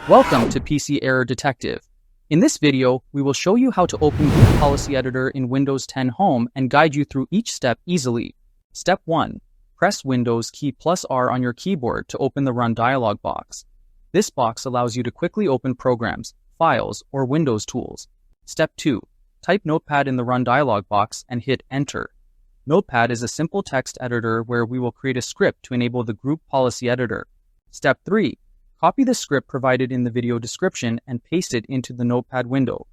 Welcome to PC Error Detective. In this video, we will show you how to open Group Policy Editor in Windows 10 Home and guide you through each step easily. Step 1. Press Windows key +R on your keyboard to open the Run dialog box. This box allows you to quickly open programs, files, or Windows tools. Step 2. Type Notepad in the Run dialog box and hit Enter. Notepad is a simple text editor where we will create a script to enable the Group Policy Editor. Step 3. Copy the script provided in the video description and paste it into the Notepad window.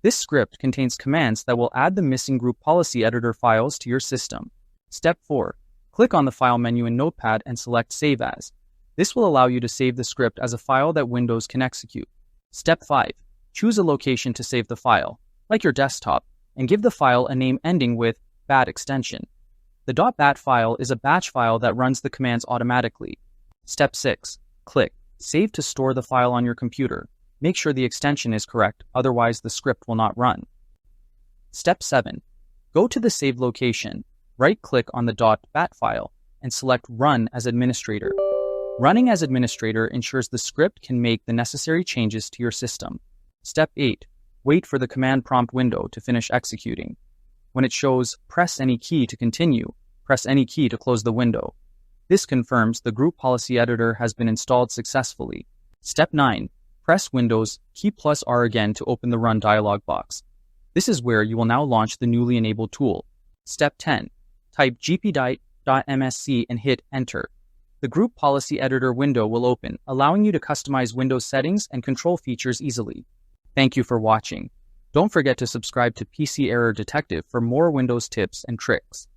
This script contains commands that will add the missing Group Policy Editor files to your system. Step 4. Click on the File menu in Notepad and select Save As. This will allow you to save the script as a file that Windows can execute. Step 5. Choose a location to save the file, like your desktop, and give the file a name ending with .bat extension. The .bat file is a batch file that runs the commands automatically. Step 6. Click Save to store the file on your computer. Make sure the extension is correct, otherwise the script will not run. Step 7. Go to the saved location, right-click on the .bat file, and select Run as Administrator. Running as Administrator ensures the script can make the necessary changes to your system. Step 8. Wait for the command prompt window to finish executing. When it shows Press any key to continue, press any key to close the window. This confirms the Group Policy Editor has been installed successfully. Step 9. Press Windows key +R again to open the Run dialog box. This is where you will now launch the newly enabled tool. Step 10. Type gpedit.msc and hit Enter. The Group Policy Editor window will open, allowing you to customize Windows settings and control features easily. Thank you for watching. Don't forget to subscribe to PC Error Detective for more Windows tips and tricks.